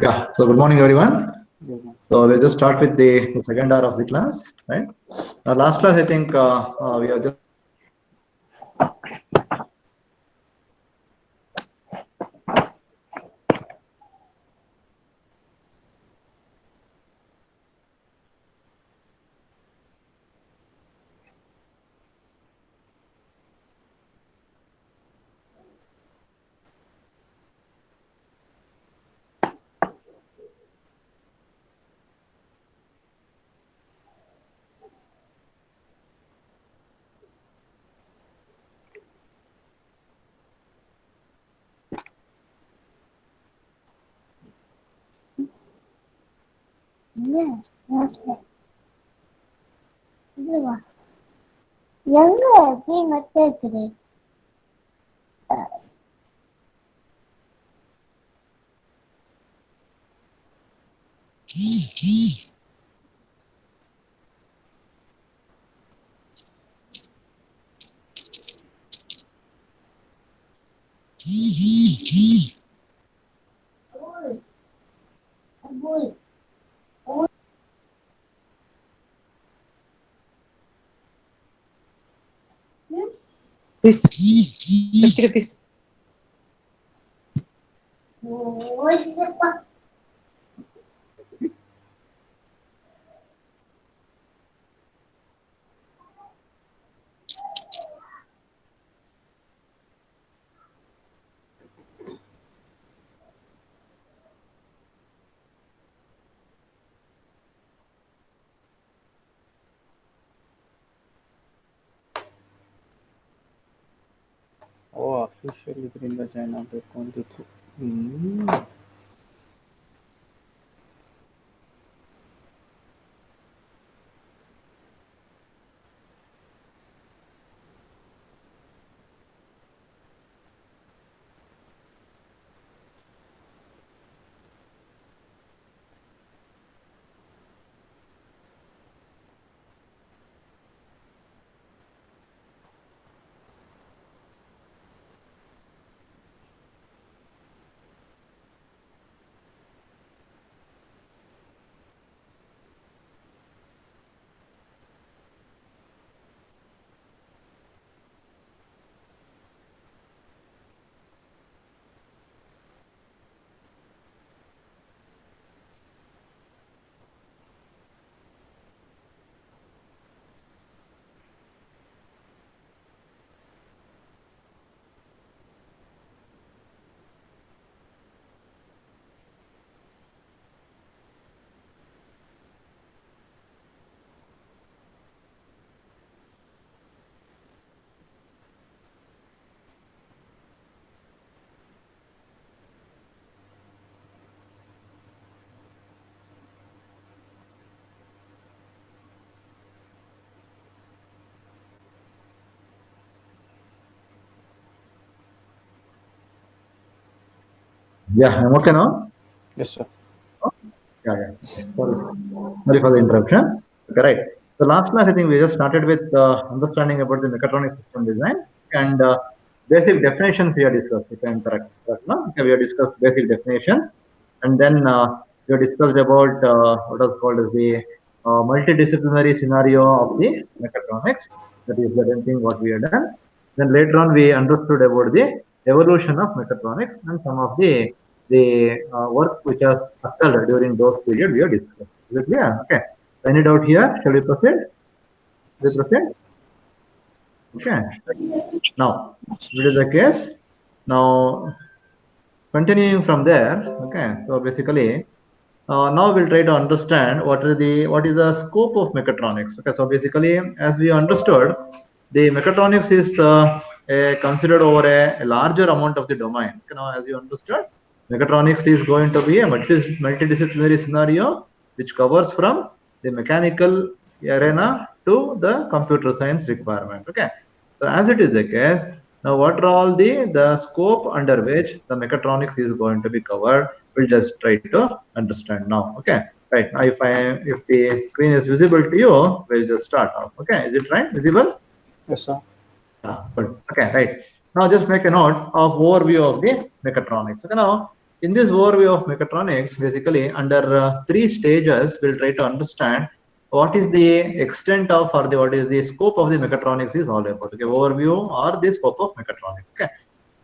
Yeah, so good morning, everyone. So we'll just start with the second hour of the class, right? Last class, I think we have just எங்க எப்படி மட்டும் இருக்குது Please, 50 rupees. Oh, officially Brinda China Bitcoin. yeah, I'm okay now. Yes, sir. Yeah. Sorry for the interruption. Okay, right. So last class, I think we just started with understanding about the mechatronic system design and basic definitions we have discussed. If I'm correct, no? Okay, we have discussed basic definitions, and then we have discussed about what is called as the multidisciplinary scenario of the mechatronics. That is the thing what we have done. Then later on, we understood about the evolution of mechatronics and some of the work which has occurred during those periods we have discussed. Is it clear? Okay. Any doubt here? Shall we proceed? Shall we proceed? Okay. Now, what is the case? Now, continuing from there. Okay. So basically, now we'll try to understand what is the scope of mechatronics. Okay. So basically, as we understood, the mechatronics is considered over a larger amount of the domain. Now, as you understood, mechatronics is going to be a multidisciplinary scenario which covers from the mechanical arena to the computer science requirement. Okay. So as it is the case, now what are all the scope under which the mechatronics is going to be covered? We'll just try to understand now. Okay. Right. Now if the screen is visible to you, we'll just start off. Okay. Is it right? Visible? Yes, sir. Good. Okay, right. Now just make a note of overview of the mechatronics. Okay, now in this overview of mechatronics, basically under three stages, we'll try to understand what is the extent of or what is the scope of the mechatronics is all about. Okay, overview or the scope of mechatronics. Okay,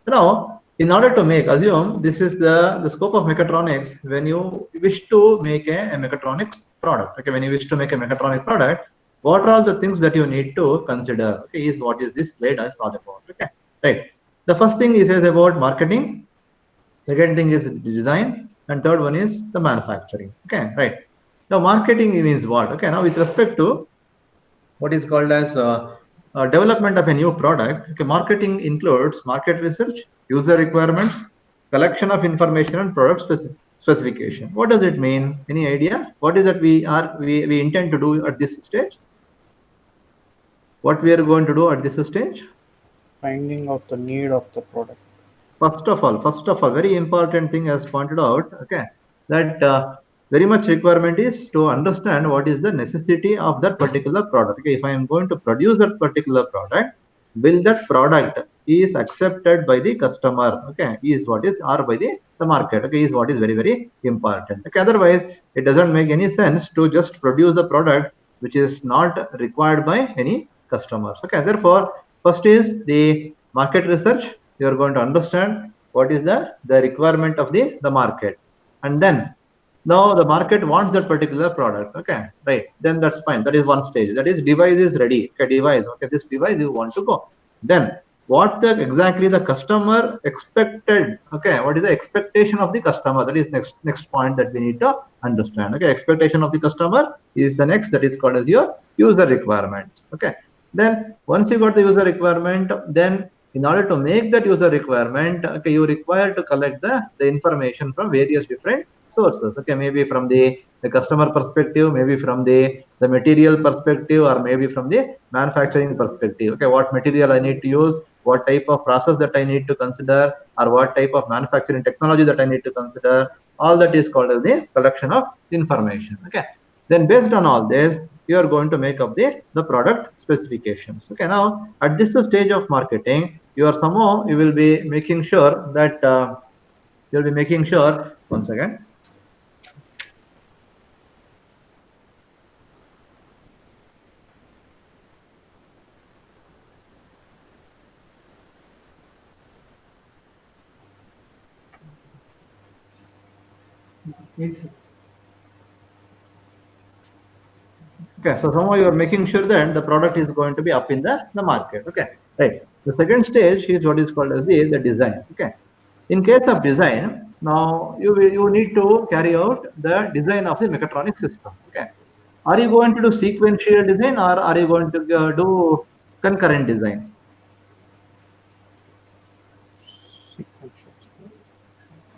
now in order to make, assume this is the scope of mechatronics when you wish to make a mechatronics product. Okay, when you wish to make a mechatronic product, what are all the things that you need to consider? Okay, is what is this slide is all about. Okay, right. The first thing is about marketing. Second thing is with design, and third one is the manufacturing. Okay, right. Now marketing means what? Okay, now with respect to what is called as development of a new product. Okay, marketing includes market research, user requirements, collection of information, and product specification. What does it mean? Any idea? What is that we intend to do at this stage? What we are going to do at this stage? Finding out the need of the product. First of all, very important thing as pointed out. Okay, that very much requirement is to understand what is the necessity of that particular product. Okay, if I am going to produce that particular product, will that product is accepted by the customer? Okay, is what is or by the market. Okay, is what is very important. Okay, otherwise it doesn't make any sense to just produce the product which is not required by any customers. Okay, therefore first is the market research. You are going to understand what is the requirement of the market, and then now the market wants that particular product. Okay, right, then that's fine. That is one stage. That is device is ready. Okay, device. Okay, this device you want to go. Then what the exactly the customer expected? Okay, what is the expectation of the customer? That is next point that we need to understand. Okay, expectation of the customer is the next. That is called as your user requirements. Okay, then once you got the user requirement, then in order to make that user requirement, okay, you require to collect the information from various different sources. Okay, maybe from the customer perspective, maybe from the material perspective, or maybe from the manufacturing perspective. Okay, what material I need to use, what type of process that I need to consider, or what type of manufacturing technology that I need to consider. All that is called as the collection of information. Okay, then based on all this, you are going to make up the product specifications. Okay, now at this stage of marketing, you are somehow you will be making sure that you'll be making sure once again. Okay, so somehow you are making sure that the product is going to be up in the market. Okay, right. The second stage is what is called as the design. Okay, in case of design, now you need to carry out the design of the mechatronic system. Okay, are you going to do sequential design or are you going to do concurrent design?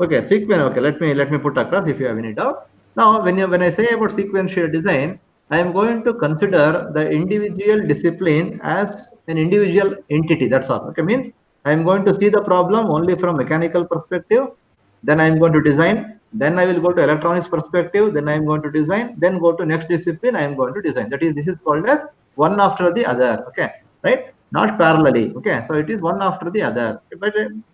Okay, sequence. Okay, let me put across if you have any doubt. Now, when I say about sequential design, I am going to consider the individual discipline as an individual entity. That's all. Okay, means I am going to see the problem only from mechanical perspective. Then I am going to design. Then I will go to electronics perspective. Then I am going to design. Then go to next discipline. I am going to design. That is, this is called as one after the other. Okay, right? Not parallelly. Okay, so it is one after the other.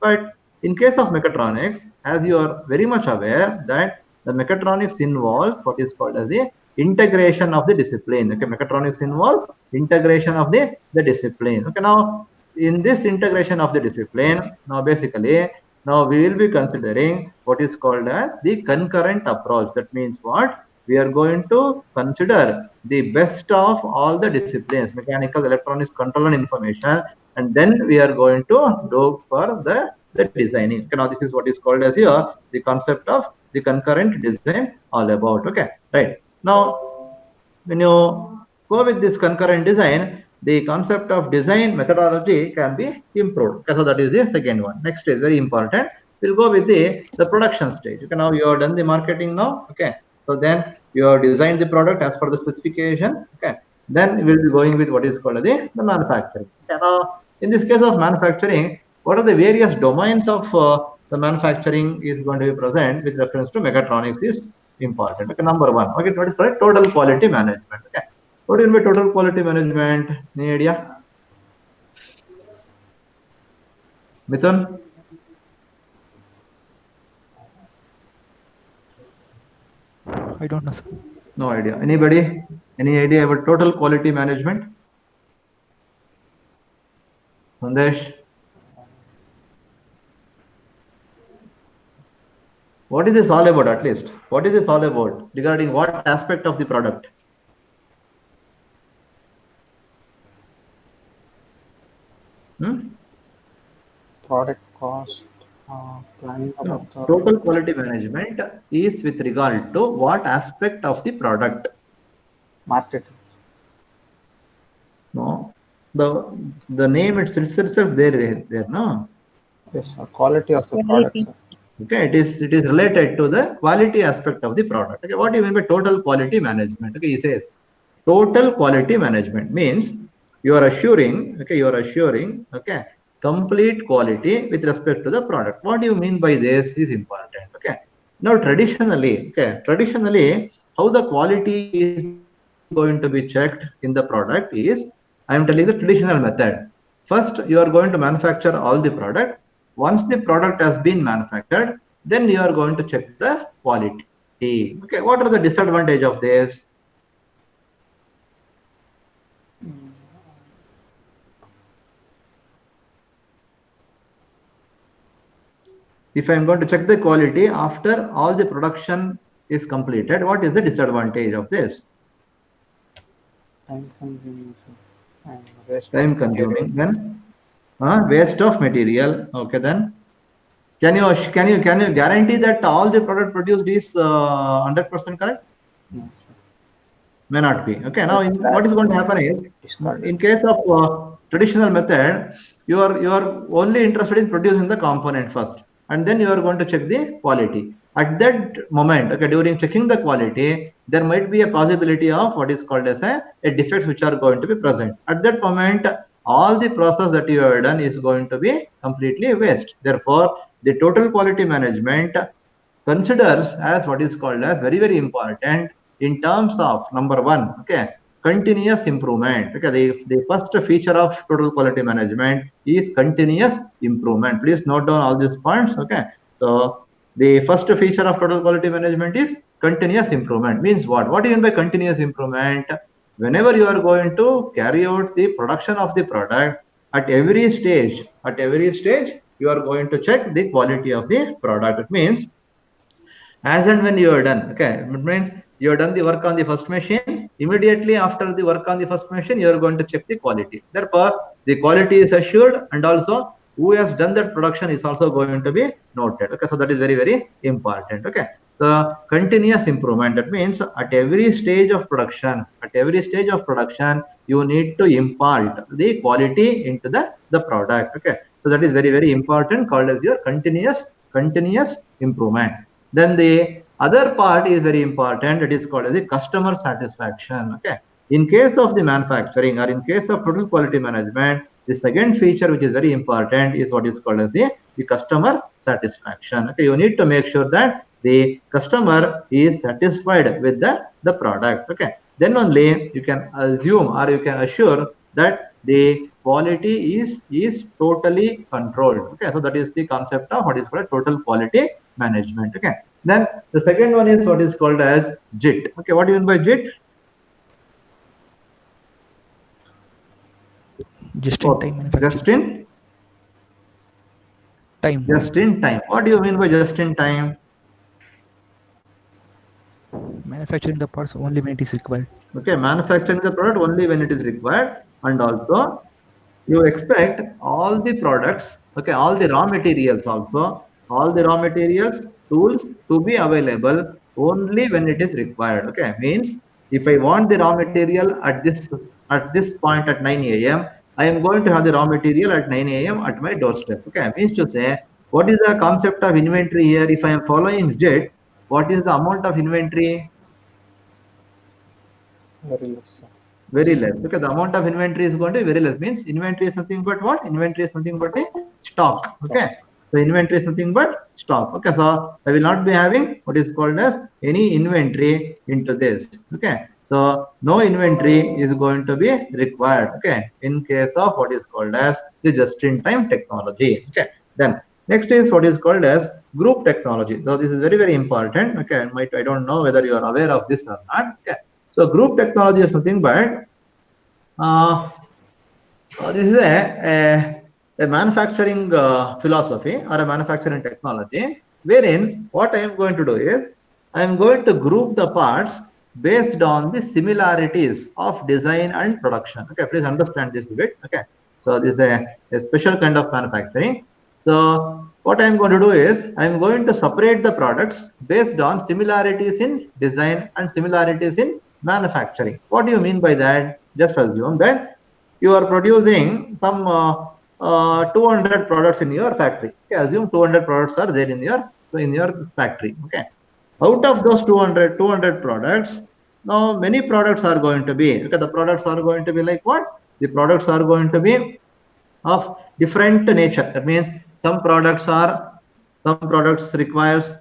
But in case of mechatronics, as you are very much aware that the mechatronics involves what is called as the integration of the discipline. Okay, mechatronics involve integration of the discipline. Okay, now in this integration of the discipline, now basically now we will be considering what is called as the concurrent approach. That means what? We are going to consider the best of all the disciplines, mechanical, electronics, control and information, and then we are going to go for the designing. Okay, now this is what is called as here the concept of the concurrent design all about. Okay, right. Now when you go with this concurrent design, the concept of design methodology can be improved. Okay, so that is the second one. Next is very important. We'll go with the production stage. Okay, now you have done the marketing now. Okay, so then you have designed the product as per the specification. Okay, then we'll be going with what is called the manufacturing. Okay, now in this case of manufacturing, what are the various domains of the manufacturing is going to be present with reference to mechatronics is important. Okay, number one. Okay, what is called total quality management. Okay, what do you mean by total quality management? Any idea? Mithun? I don't know, sir. No idea. Anybody? Any idea about total quality management? Sandesh? What is this all about at least? What is this all about? Regarding what aspect of the product? Product cost, planning No. about the Total quality management is with regard to what aspect of the product? marketing. No. The name itself there, no? Yes, quality of the product. Quality. Sir. Okay, it is related to the quality aspect of the product. Okay, what do you mean by total quality management? Okay, he says total quality management means you are assuring, okay, complete quality with respect to the product. What do you mean by this is important. Okay, now traditionally, how the quality is going to be checked in the product is, I am telling the traditional method. First, you are going to manufacture all the product. Once the product has been manufactured, then you are going to check the quality. Okay, what are the disadvantage of this? If I am going to check the quality after all the production is completed, what is the disadvantage of this? Time consuming, sir. And waste Time of consuming. material. Then waste of material. Okay, then can you guarantee that all the product produced is 100% correct? No, sir. May not be. Okay, now what is going to happen is, Discarded. in case of traditional method, you are only interested in producing the component first, and then you are going to check the quality. At that moment, okay, during checking the quality, there might be a possibility of what is called as a defects which are going to be present. At that moment, all the process that you have done is going to be completely waste. Therefore, the total quality management considers as what is called as very, very important in terms of number one, okay, continuous improvement. Okay, the first feature of total quality management is continuous improvement. Please note down all these points. Okay, so the first feature of total quality management is continuous improvement. Means what do you mean by continuous improvement? Whenever you are going to carry out the production of the product, at every stage, you are going to check the quality of the product. It means as and when you are done, okay, it means you have done the work on the first machine, immediately after the work on the first machine you are going to check the quality. Therefore, the quality is assured, and also who has done that production is also going to be noted. Okay, so that is very, very important. Okay, so continuous improvement, that means at every stage of production, you need to impart the quality into the product. Okay, so that is very, very important, called as your continuous improvement. Then the other part is very important. It is called as the customer satisfaction. Okay. In case of the manufacturing, or in case of total quality management, the second feature which is very important is what is called as the customer satisfaction. Okay. You need to make sure that the customer is satisfied with the product. Okay. Then only you can assume, or you can assure that the quality is totally controlled. Okay. So that is the concept of what is called total quality management. Okay. Then the second one is what is called as JIT. Okay. What do you mean by JIT? Just in time manufacturing. Just in time. Just in time. What do you mean by just in time? Manufacturing the parts only when it is required. Okay. Manufacturing the product only when it is required, and also you expect all the products, okay, all the raw materials also, all the raw materials, tools to be available only when it is required. Okay, means if I want the raw material at this point at 9 a.m., I am going to have the raw material at 9 a.m. at my doorstep. Okay, means to say, what is the concept of inventory here? If I am following JIT, what is the amount of inventory? Very less, sir. Very less, because the amount of inventory is going to be very less. Means inventory is nothing but what? Inventory is nothing but a stock. Okay, so inventory is nothing but stock. Okay, so I will not be having what is called as any inventory into this. Okay, so no inventory is going to be required. Okay, in case of what is called as the just-in-time technology. Okay, then next is what is called as group technology. So this is very, very important. Okay, I don't know whether you are aware of this or not. Okay, so group technology is something, but this is a manufacturing philosophy or a manufacturing technology, wherein what I am going to do is I am going to group the parts based on the similarities of design and production. Okay, please understand this a bit. Okay, so this is a special kind of manufacturing. So what I am going to do is I am going to separate the products based on similarities in design and similarities in manufacturing. What do you mean by that? Just assume that you are producing some 200 products in your factory. Okay, assume 200 products are there in your factory. Okay, out of those 200 products, now many products are going to be, okay, the products are going to be like what? The products are going to be of different nature. That means some products requires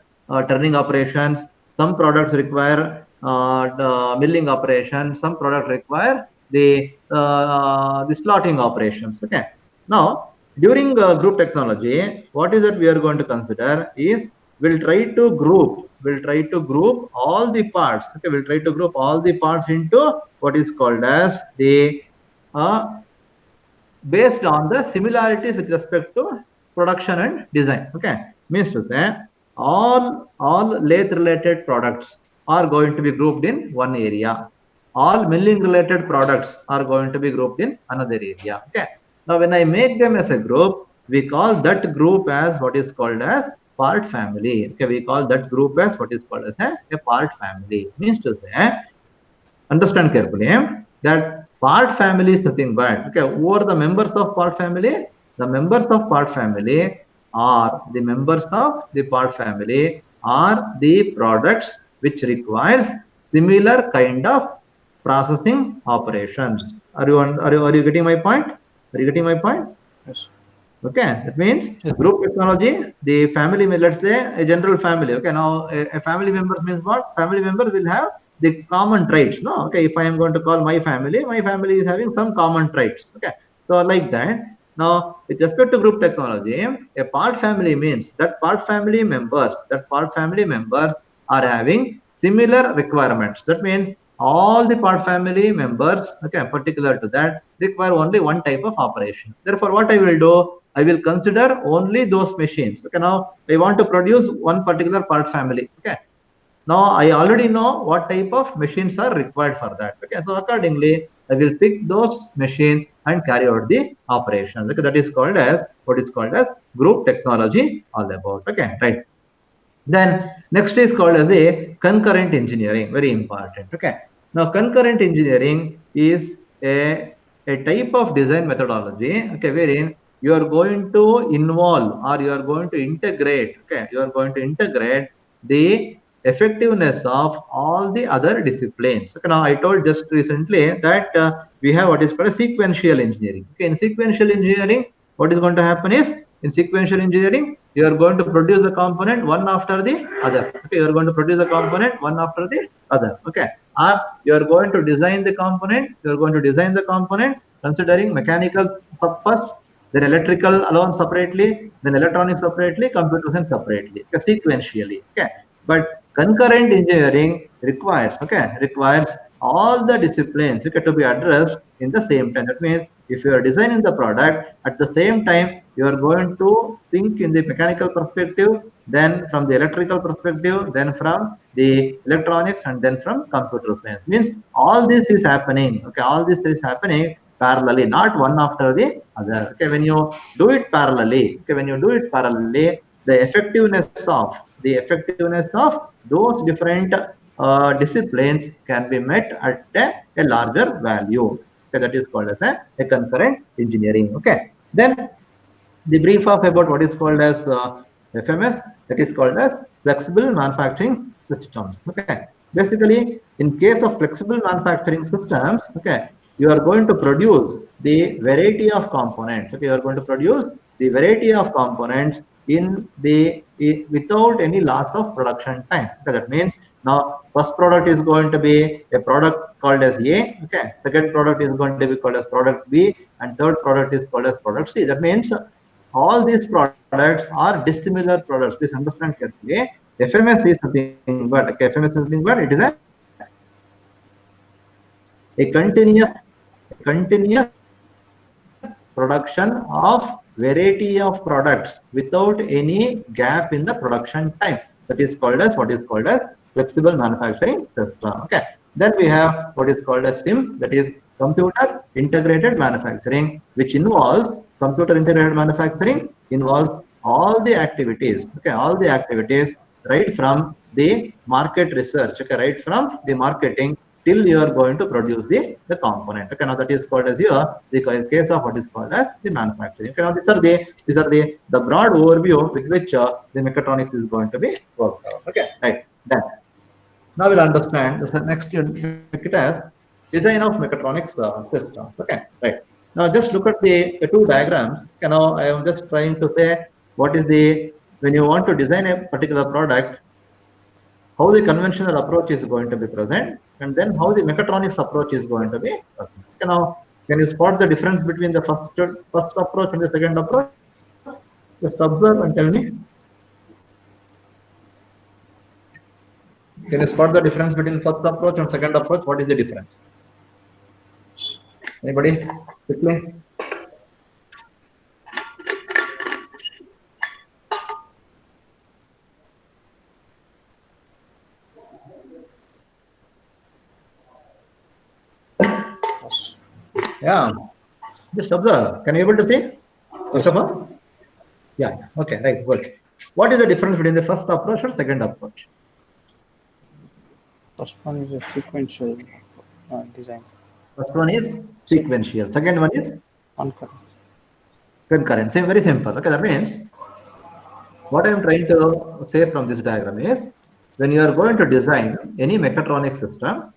turning operations, some products require the milling operations, some products require the slotting operations. Okay, now during group technology, what is that we are going to consider is we'll try to group all the parts. Okay, we'll try to group all the parts into what is called as the uh, based on the similarities with respect to production and design. Okay, means to say all lathe related products are going to be grouped in one area. All milling related products are going to be grouped in another area. Okay, now when I make them as a group, we call that group as what is called as part family. Okay, we call that group as what is called as a part family. Means to say, understand carefully that part family is nothing but, okay, who are the members of part family? The members of part family are the members of the part family are the products which requires similar kind of processing operations. Are you getting my point? Are you getting my point? Yes. Okay, that means Yes. group technology, the family, let's say a general family. Okay, now a family members means what? Family members will have the common traits. No, okay, if I am going to call my family is having some common traits. Okay, so like that. Now, with respect to group technology, a part family means that part family members are having similar requirements. That means all the part family members, okay, particular to that, require only one type of operation. Therefore, what I will do, I will consider only those machines. Okay, now I want to produce one particular part family. Okay, now I already know what type of machines are required for that. Okay, so accordingly, I will pick those machines and carry out the operations. Okay, that is called as what is called as group technology all about. Okay, right. Then next is called as the concurrent engineering, very important. Okay. Now concurrent engineering is a type of design methodology, okay, wherein you are going to involve or you are going to integrate, okay, you are going to integrate the effectiveness of all the other disciplines. Okay, now I told just recently that we have what is called a sequential engineering. Okay, in sequential engineering, what is going to happen is in sequential engineering, you are going to produce the component one after the other. Okay, you are going to produce the component one after the other. Okay, or you are going to design the component. You are going to design the component considering mechanical first, then electrical alone separately, then electronics separately, computer science separately. Okay, sequentially. Okay, but concurrent engineering requires all the disciplines, okay, to be addressed in the same time. That means if you are designing the product at the same time, you are going to think in the mechanical perspective, then from the electrical perspective, then from the electronics, and then from computer science. Means all this is happening. Okay, all this is happening parallelly, not one after the other. Okay, when you do it parallelly, the effectiveness of those different disciplines can be met at a larger value. Okay, that is called as a concurrent engineering. Okay, then the brief of about what is called as FMS, that is called as flexible manufacturing systems. Okay, basically in case of flexible manufacturing systems, okay, you are going to produce the variety of components. Okay, you are going to produce the variety of components without any loss of production time. Okay, that means now first product is going to be a product called as A. Okay, second product is going to be called as product B, and third product is called as product C. That means all these products are dissimilar products. Please understand carefully. FMS is nothing but, okay, FMS is nothing but it is a continuous production of variety of products without any gap in the production time. That is called as what is called as flexible manufacturing system. Okay. Then we have what is called as SIM, that is computer integrated manufacturing, which involves computer integrated manufacturing involves all the activities. Okay, all the activities right from the market research. Okay, right from the marketing till you are going to produce the component. Okay, now that is called as your the case of what is called as the manufacturing. Okay, now these are the broad overview with which the mechatronics is going to be worked out. Okay, right. Then now we'll understand the next unit as design of mechatronics systems. Okay, right. Now just look at the two diagrams. You know, I am just trying to say what is the when you want to design a particular product, how the conventional approach is going to be present, and then how the mechatronics approach is going to be present. Okay, now can you spot the difference between the first approach and the second approach? Just observe and tell me. Can you spot the difference between first approach and second approach? What is the difference? Anybody? Quickly. Yeah. Just observe. Can you able to see? First of all? Yeah. Okay. Right. Good. What is the difference between the first approach or second approach? First one is a sequential design. First one is sequential. Second one is Concurrent. concurrent. Same, very simple. Okay. That means what I am trying to say from this diagram is when you are going to design any mechatronic system,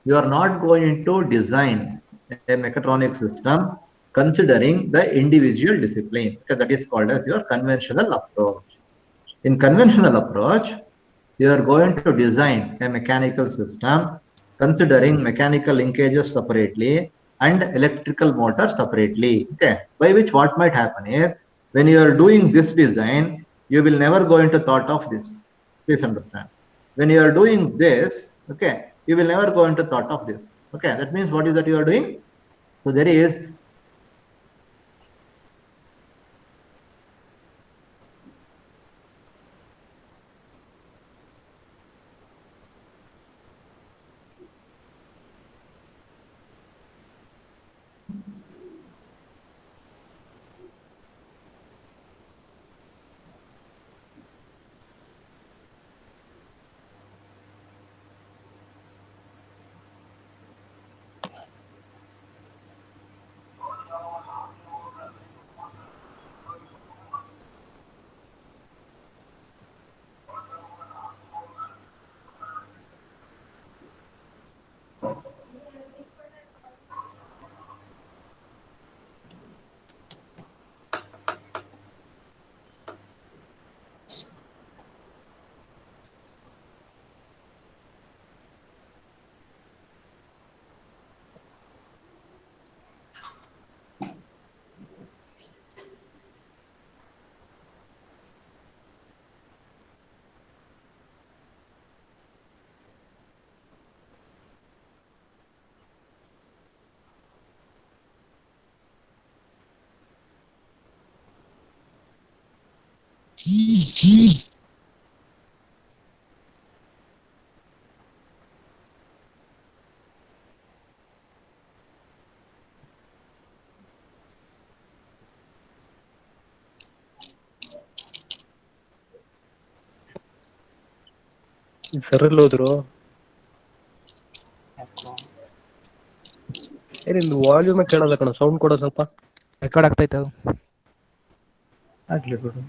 you are not going to design a mechatronic system considering the individual discipline. Okay, that is called as your conventional approach. In conventional approach, you are going to design a mechanical system considering mechanical linkages separately and electrical motor separately. Okay, by which what might happen is when you are doing this design, you will never go into thought of this. Please understand. When you are doing this, okay, you will never go into thought of this. Okay, that means what is that you are doing? So there is ಸರಲ್ಲಿ ಹೋದ್ರು ಯಾಕೋ ನಿಂದು volume ಕೇಳಲ್ಲ ಕಣ, sound ಕೊಡೋ ಸ್ವಲ್ಪ. Record ಆಗ್ತೈತೆ ಅದು. ಆಗ್ಲಿ ಬಿಡು.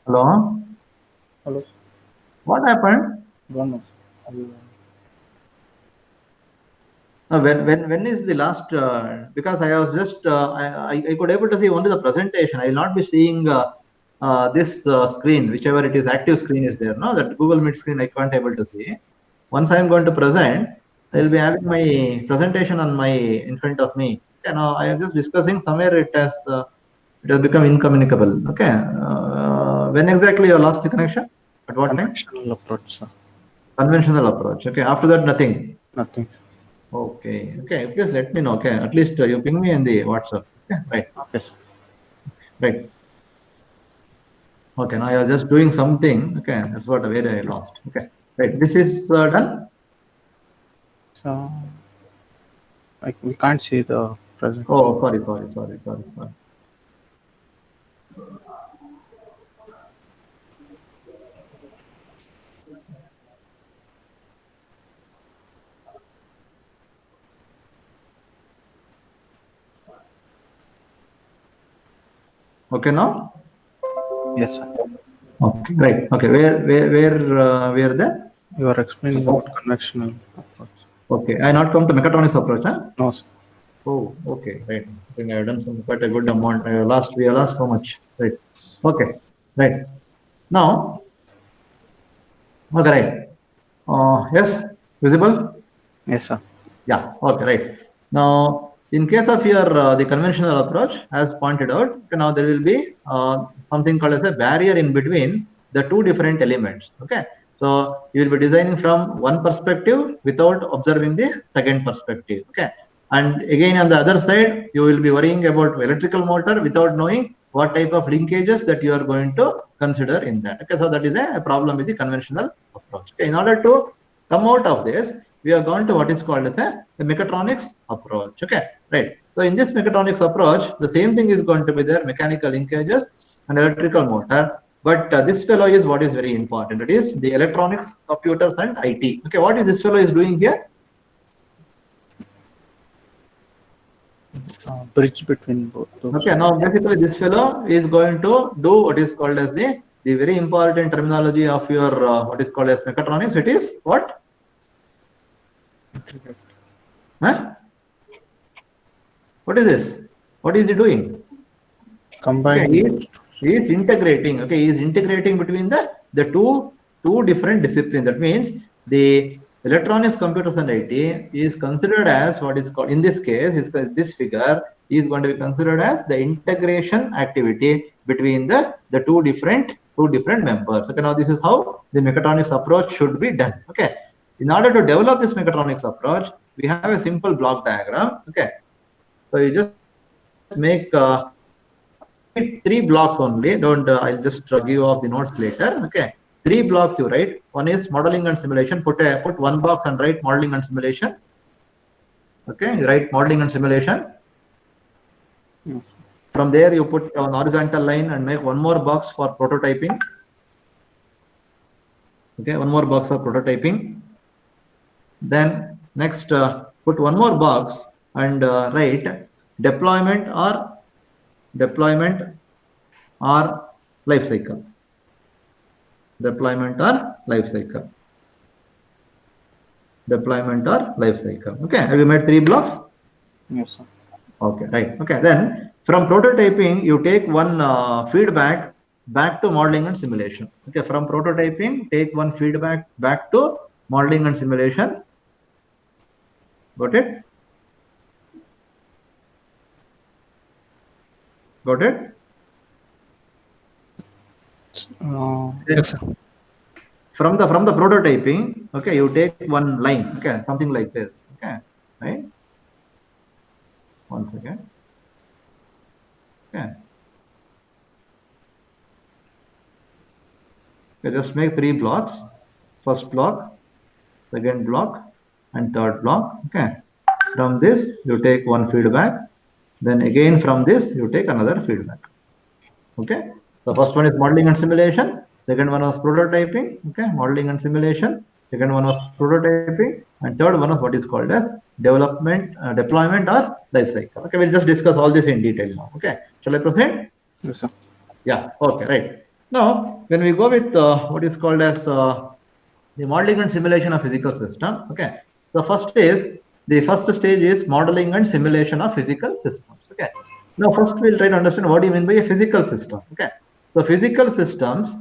Hello? Hello. What happened? One more. When is the last? Because I was just I could able to see only the presentation. I will not be seeing this screen, whichever it is, active screen is there. No, that Google Meet screen I can't able to see. Once I am going to present, I will be having my presentation on my in front of me. Okay, now I am just discussing somewhere it has become incommunicable. Okay, when exactly you lost the connection? At what time? Conventional approach, sir. Conventional approach. Okay, after that nothing. Nothing. Okay. Okay. Please let me know. Okay. At least you ping me in the WhatsApp. Okay. Right. Okay, sir. Right. Okay. Now I was just doing something. Okay. That's what where I lost. Okay. Right. This is done. So, like, we can't see the present. Oh, sorry. Okay. Now. Yes, sir. Okay. Right. Okay. Where there? You are explaining about convectional approach. Okay. I not come to mechatronics approach. Huh? No, sir. Oh, okay, right. I think I've done quite a good amount. We have lost so much. Right. Okay. Right. Now, okay, right. Yes, visible? Yes, sir. Yeah. Okay, right. Now, in case of your the conventional approach, as pointed out, okay, now there will be something called as a barrier in between the two different elements. Okay. So you will be designing from one perspective without observing the second perspective. Okay. And again, on the other side, you will be worrying about electrical motor without knowing what type of linkages that you are going to consider in that. Okay. So that is a problem with the conventional approach. Okay. In order to come out of this, we have gone to what is called as the mechatronics approach. Okay, right. So in this mechatronics approach, the same thing is going to be there: mechanical linkages and electrical motor. But this fellow is what is very important. It is the electronics, computers, and IT. Okay, what is this fellow is doing here? Bridge between both those. Okay, now basically this fellow is going to do what is called as the very important terminology of your what is called as mechatronics. It is what? Huh? What is this? What is he doing? Combine. Okay, he is integrating. Okay, he is integrating between the two different disciplines. That means the electronics, computers, and IT is considered as what is called in this case. This figure is going to be considered as the integration activity between the two different members. Okay, now this is how the mechatronics approach should be done. Okay, in order to develop this mechatronics approach, we have a simple block diagram. Okay, so you just make three blocks only. Don't I'll just give off the notes later. Okay, three blocks you write. One is modeling and simulation. Put one box and write modeling and simulation. Okay, you write modeling and simulation. From there you put an horizontal line and make one more box for prototyping. Okay, one more box for prototyping. Then next put one more box and write deployment or life cycle. Deployment or life cycle. Deployment or life cycle. Okay, have you made three blocks? Yes, sir. Okay, right. Okay, then from prototyping, you take one feedback back to modeling and simulation. Okay, from prototyping, take one feedback back to modeling and simulation. Got it? Got it? Yes, sir. From the prototyping, okay, you take one line, okay, something like this, okay, right? One second. Okay. Okay, just make three blocks. First block, second block, and third block. Okay. From this, you take one feedback. Then again from this, you take another feedback. Okay. The first one is modeling and simulation. Second one was prototyping. Okay, modeling and simulation. Second one was prototyping, and third one was what is called as development, deployment, or life cycle. Okay, we'll just discuss all this in detail now. Okay, shall I proceed? Yes, sir. Yeah. Okay. Right. Now, when we go with what is called as the modeling and simulation of physical system. Okay. So the first stage is modeling and simulation of physical systems. Okay. Now, first we'll try to understand what do you mean by a physical system. Okay. So physical systems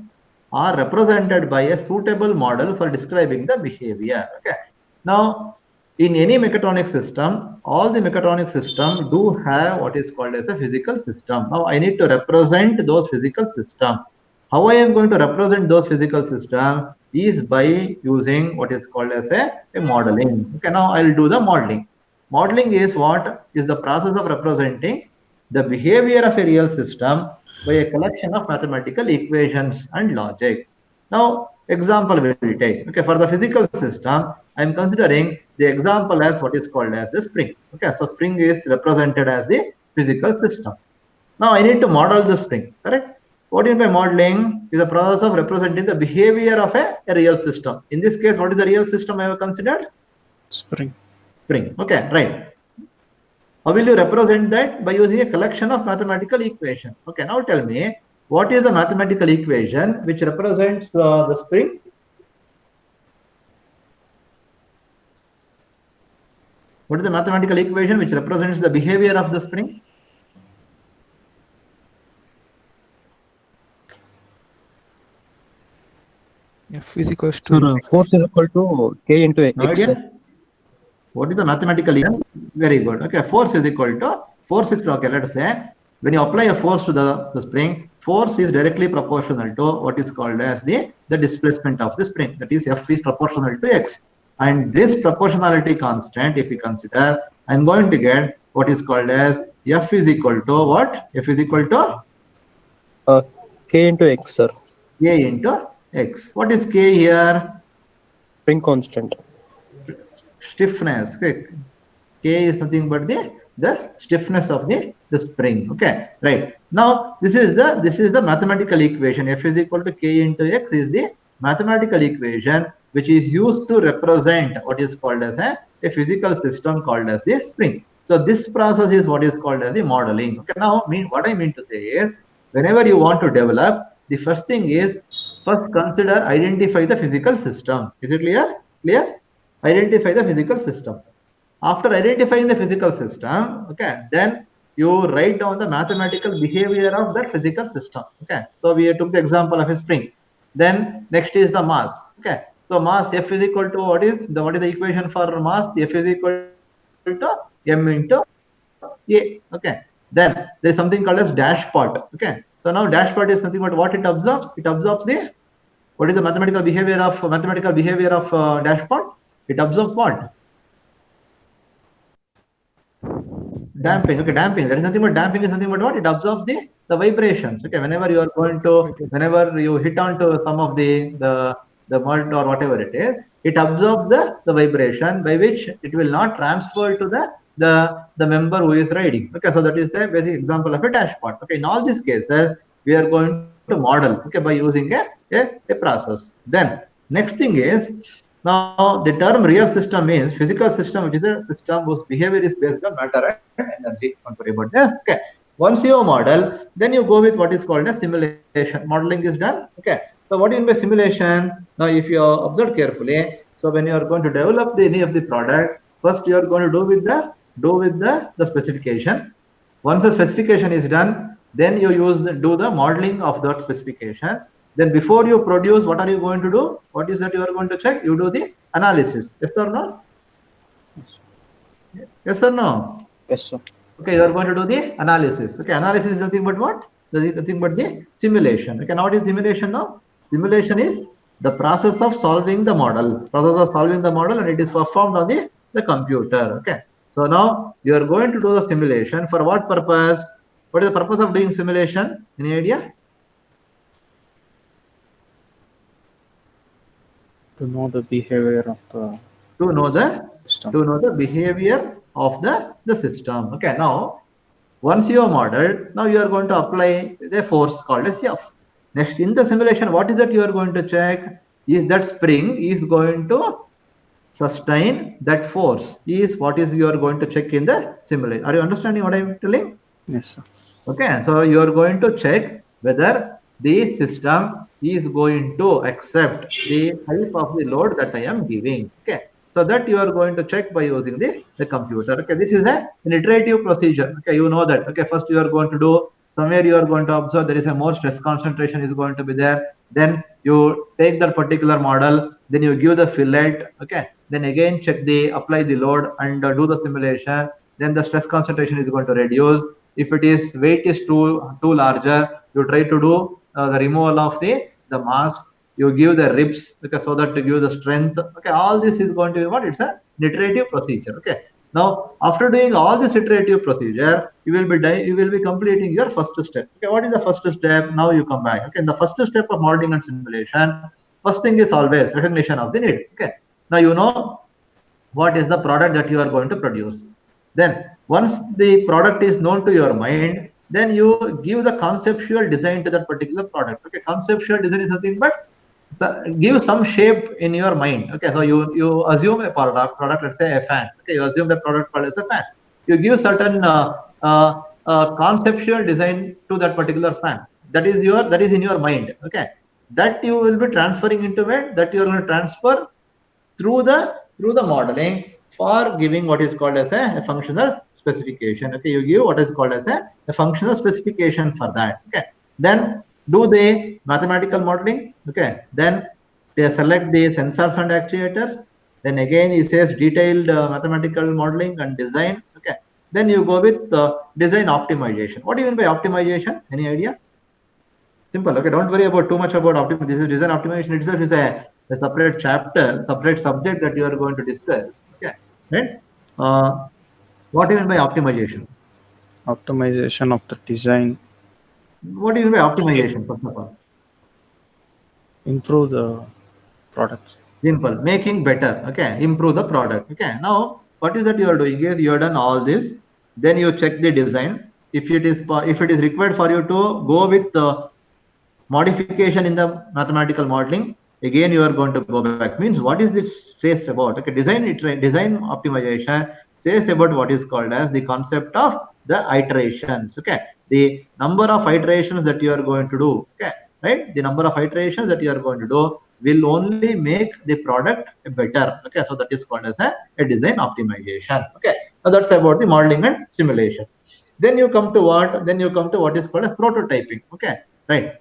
are represented by a suitable model for describing the behavior. Okay. Now, in any mechatronic system, all the mechatronic system do have what is called as a physical system. Now, I need to represent those physical system. How I am going to represent those physical system? is by using what is called as a modeling. Okay, now I'll do the modeling. Modeling is what is the process of representing the behavior of a real system by a collection of mathematical equations and logic. Now, example we will take. Okay, for the physical system, I am considering the example as what is called as the spring. Okay, so spring is represented as the physical system. Now I need to model the spring, correct? What do you mean by modeling? Is the process of representing the behavior of a real system. In this case, what is the real system I have considered? Spring. Spring. Okay, right. How will you represent that? By using a collection of mathematical equations. Okay, now tell me, what is the mathematical equation which represents the spring? What is the mathematical equation which represents the behavior of the spring? F is equals to Sir, force is equal to K into X. No idea? What is the mathematical equation? Very good. Okay, force is equal to, force is, okay, let's say, when you apply a force to the spring, force is directly proportional to what is called as the displacement of the spring. That is, F is proportional to X. And this proportionality constant, if we consider, I'm going to get what is called as F is equal to what? F is equal to K into X, sir. K into X. What is K here? Spring constant. Stiffness. Okay. K is nothing but the stiffness of the spring. Okay, right. Now this is the mathematical equation. F is equal to K into X is the mathematical equation which is used to represent what is called as a physical system called as the spring. So this process is what is called as the modeling. Okay, now what I mean to say is, whenever you want to develop, the first thing is first consider, identify the physical system. Is it clear? Clear? Identify the physical system. After identifying the physical system, okay, then you write down the mathematical behavior of that physical system. Okay, so we took the example of a spring. Then next is the mass. Okay, so mass F is equal to what is the equation for mass? F is equal to m into a. Okay, then there is something called as dash part. Okay, so now dash part is nothing but what it absorbs. It absorbs the, what is the mathematical behavior of dash part? It absorbs what? Damping. Okay, damping. That is nothing but damping is nothing but what? It absorbs the vibrations. Okay, whenever you are going to, whenever you hit onto some of the mud or whatever it is, it absorbs the vibration, by which it will not transfer to the member who is riding. Okay, so that is a basic example of a dash part. Okay, in all these cases, we are going to model, okay, by using a process. Then next thing is, now the term real system means physical system, which is a system whose behavior is based on matter and energy. Don't worry about that. Okay, once you model, then you go with what is called a simulation. Modeling is done. Okay, so what do you mean by simulation? Now if you observe carefully, so when you are going to develop any of the product, first you are going to do with the specification. Once the specification is done, then you do the modeling of that specification. Then before you produce, what are you going to do? What is that you are going to check? You do the analysis. Yes or no? Yes or no? Yes, sir. Okay, you are going to do the analysis. Okay, analysis is nothing but what? Nothing but the simulation. Okay, now what is simulation now? Simulation is the process of solving the model. And it is performed on the computer. Okay. So now you are going to do the simulation. For what purpose? What is the purpose of doing simulation? Any idea? To know the behavior of the To know the system. behavior of the system. Okay, now once you have modeled, now you are going to apply the force called as F. Next, in the simulation, what is that you are going to check? Is that spring is going to sustain that force? Is what is you are going to check in the simulation. Are you understanding what I am telling? Yes, sir. Okay, so you are going to check whether the system is going to accept the type of the load that I am giving. Okay, so that you are going to check by using the computer. Okay, this is an iterative procedure. Okay, you know that. Okay, first you are going to do, somewhere you are going to observe there is a more stress concentration is going to be there. Then you take that particular model, then you give the fillet. Okay, then again apply the load and do the simulation. Then the stress concentration is going to reduce. If it is weight is too larger, you try to do the removal of the mass. you give the ribs, okay, so that to give the strength. Okay, all this is going to be what? It's a iterative procedure. Okay. Now, after doing all this iterative procedure, you will be completing your first step. Okay, what is the first step? Now you come back. Okay, in the first step of modeling and simulation, first thing is always recognition of the need. Okay, now you know what is the product that you are going to produce. Then once the product is known to your mind, then you give the conceptual design to that particular product. Okay, conceptual design is nothing but give some shape in your mind. Okay, so you assume a product, let's say a fan. Okay, you assume the product called as a fan. You give certain conceptual design to that particular fan. That is in your mind. Okay, that you will be transferring into it. That you are going to transfer through the modeling for giving what is called as a functional specification. Okay, you give what is called as a functional specification for that. Okay, then do the mathematical modeling. Okay, then they select the sensors and actuators. Then again he says detailed mathematical modeling and design. Okay, then you go with design optimization. What do you mean by optimization? Any idea? Simple. Okay, don't worry about too much about optimization. This is design optimization itself is a separate chapter, separate subject that you are going to discuss. Okay, right? What do you mean by optimization? Optimization of the design. What do you mean by optimization, first of all? Improve the products. Simple, making better. Okay, improve the product. Okay, now what is that you are doing is you have done all this. Then you check the design. If it is required for you to go with the modification in the mathematical modeling, again you are going to go back. Means what is this says about? Okay, design optimization says about what is called as the concept of the iterations. Okay, the number of iterations that you are going to do. Okay, right, the number of iterations that you are going to do will only make the product better. Okay, so that is called as a design optimization. Okay, now that's about the modeling and simulation. Then you come to what? Then you come to what is called as prototyping. Okay, right.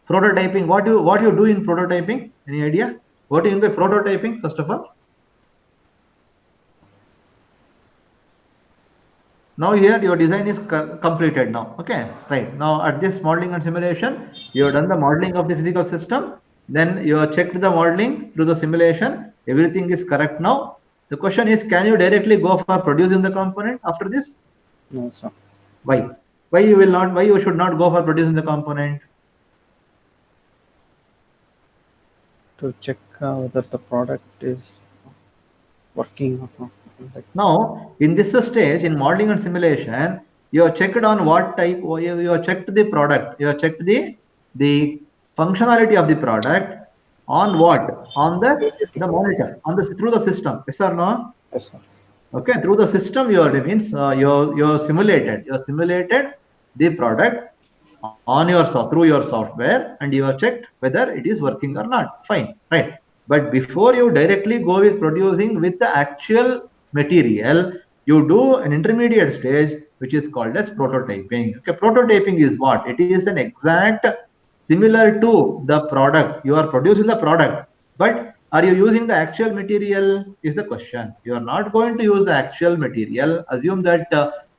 Prototyping. What you do in prototyping? Any idea? What do you mean by prototyping? First of all, now here your design is completed now. Okay, right. Now at this modeling and simulation, you have done the modeling of the physical system. Then you have checked the modeling through the simulation. Everything is correct now. The question is, can you directly go for producing the component after this? No, sir. Why? Why you will not? Why you should not go for producing the component? To check whether the product is working or not. Like, Now, in this stage, in modeling and simulation, you have checked on what type, you have checked the product, you have checked the functionality of the product on what? On the monitor, through the system. Yes or no? yes, sir. Okay, through the system, you are simulated the product on your through your software, and you have checked whether it is working or not. Fine, right? But before you directly go with producing with the actual material, you do an intermediate stage which is called as prototyping. Okay, prototyping is what? It is an exact similar to the product. You are producing the product, but are you using the actual material is the question. You are not going to use the actual material. Assume that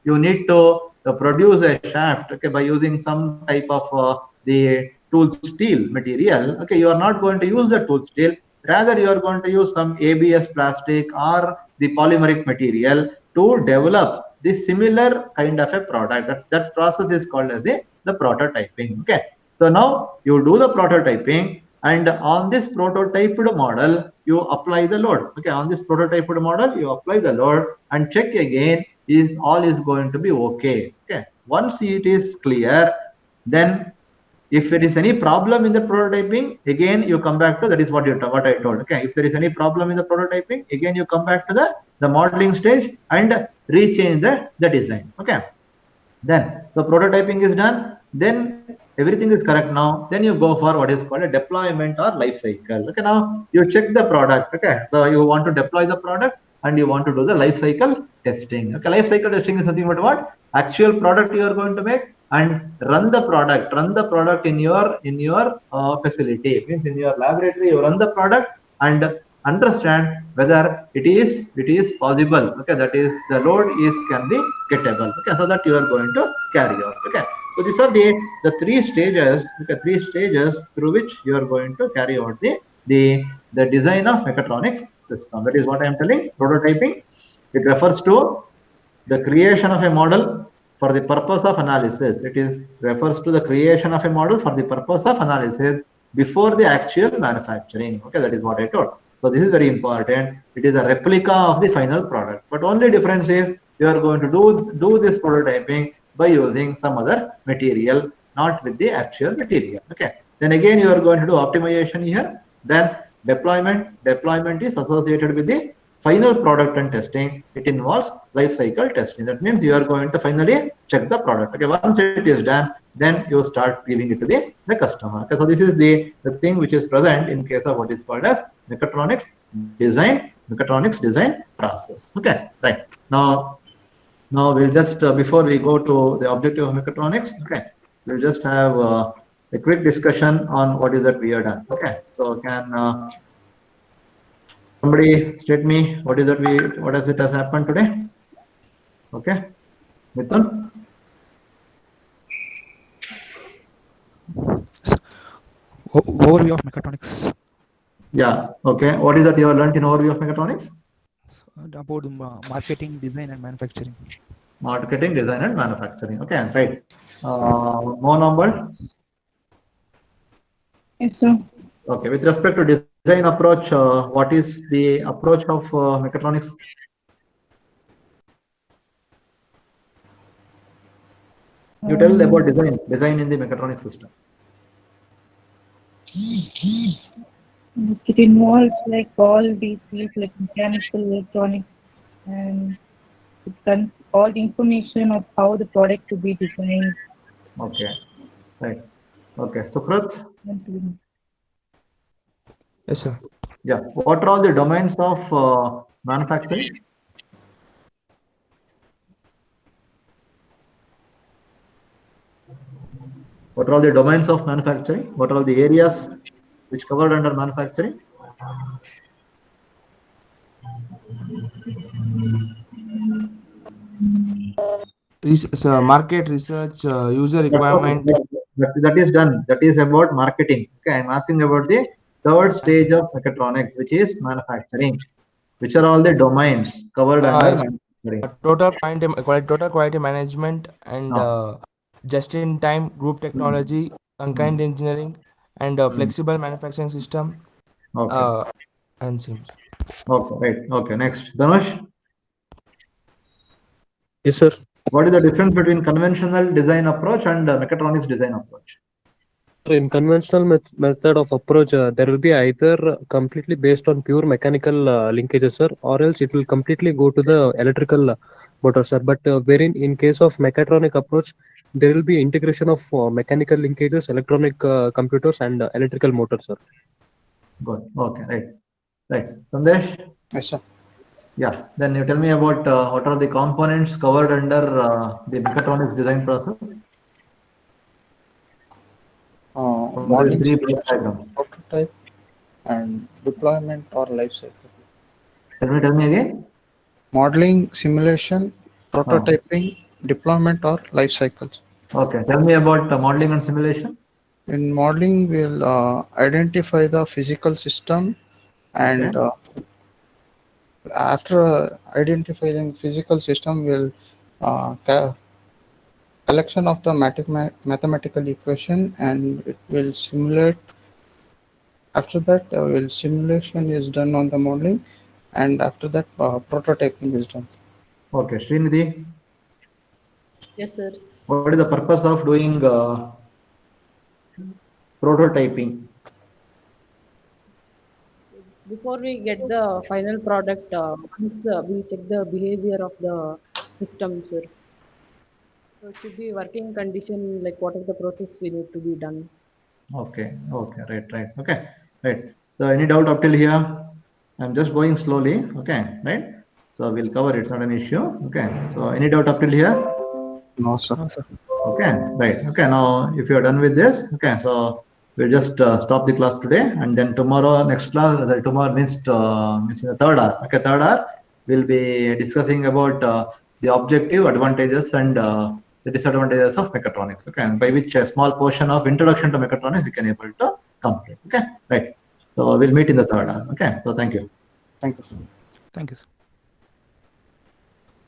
you need to produce a shaft, okay, by using some type of the tool steel material. Okay, you are not going to use the tool steel. Rather, you are going to use some ABS plastic or the polymeric material to develop this similar kind of a product. That process is called as the prototyping. Okay, so now you do the prototyping, and on this prototyped model you apply the load. Okay, on this prototyped model you apply the load and check again is all is going to be okay. Okay, once it is clear, then if there is any problem in the prototyping, again you come back to that is what I told. Okay, if there is any problem in the prototyping, again you come back to the modeling stage and rechange the design. Okay, then so prototyping is done, then everything is correct. Now then you go for what is called a deployment or life cycle. Okay, now you check the product. Okay, so you want to deploy the product and you want to do the life cycle testing. Okay, life cycle testing is nothing but what? Actual product you are going to make and run the product in your facility. It means in your laboratory you run the product and understand whether it is possible. Okay, that is the load can be gettable. Okay, so that you are going to carry out. Okay, So these are the three stages, okay, three stages through which you are going to carry out the design of mechatronics system. That is what I am telling. Prototyping. It refers to the creation of a model for the purpose of analysis. It is refers to the creation of a model for the purpose of analysis before the actual manufacturing. Okay, that is what I told. So this is very important. It is a replica of the final product. But only difference is you are going to do this prototyping by using some other material, not with the actual material. Okay. Then again, you are going to do optimization here. Then deployment is associated with the final product and testing. It involves life cycle testing. That means you are going to finally check the product. Okay, once it is done, then you start giving it to the customer. Okay, so this is the thing which is present in case of what is called as mechatronics design process. Okay, right. Now we'll just before we go to the objective of mechatronics, okay, we'll just have a quick discussion on what is that we are done. Okay, so can somebody state me what is that what has happened today? Okay, Mithun. Overview of mechatronics. Yeah. Okay. What is that you have learned in overview of mechatronics? About marketing, design, and manufacturing. Marketing, design, and manufacturing. Okay, right. More number. Yes, sir. Okay. With respect to design approach, what is the approach of mechatronics? You tell about design in the mechatronics system. It involves like all these fields like mechanical, electronics, and it contains all the information of how the product to be designed. Okay, right. Okay, Sukrit. Yes, sir. Yeah. What are all the domains of manufacturing? What are all the domains of manufacturing? What are all the areas which covered under manufacturing? So market research, user requirement. That is done. That is about marketing. Okay, I'm asking about the third stage of mechatronics, which is manufacturing. Which are all the domains covered under manufacturing? Total quality management and just-in-time group technology, concurrent engineering, and flexible manufacturing system. Okay. And same. Okay, right. Okay, next. Dhanush? Yes, sir. What is the difference between conventional design approach and mechatronics design approach? In conventional method of approach, there will be either completely based on pure mechanical linkages, sir, or else it will completely go to the electrical motor, sir. But wherein in case of mechatronic approach, there will be integration of mechanical linkages, electronic computers, and electrical motors, sir. Good. Okay, right. Right. Sandesh? Yes, sir. Yeah. Then you tell me about what are the components covered under the mechatronics design process? Modeling, three diagrams. prototype, and deployment or life cycle. Tell me again. Modeling, simulation, prototyping, deployment or life cycles. Okay. Tell me about modeling and simulation. In modeling, we'll identify the physical system, and after identifying physical system, we'll collection of the mathematical equation, and it will simulate. After that, simulation is done on the modeling, and after that, prototyping is done. Okay, Srinidhi. Yes, sir. What is the purpose of doing prototyping? Before we get the final product, once we check the behavior of the system, sir. So it should be working condition, like what is the process we need to be done. Okay, okay, right, okay, right. So any doubt up till here? I'm just going slowly, okay, right? So we'll cover it, it's not an issue, okay. So any doubt up till here? No, sir. No, sir. Okay, right, okay, now if you're done with this, okay, so we'll just stop the class today, and then tomorrow, next class, tomorrow means in the third hour, okay, third hour, we'll be discussing about the objective, advantages, and the disadvantages of mechatronics. Okay, and by which a small portion of introduction to mechatronics we can able to complete. Okay, right. So we'll meet in the third hour. Okay, so thank you. Thank you. Thank you, sir.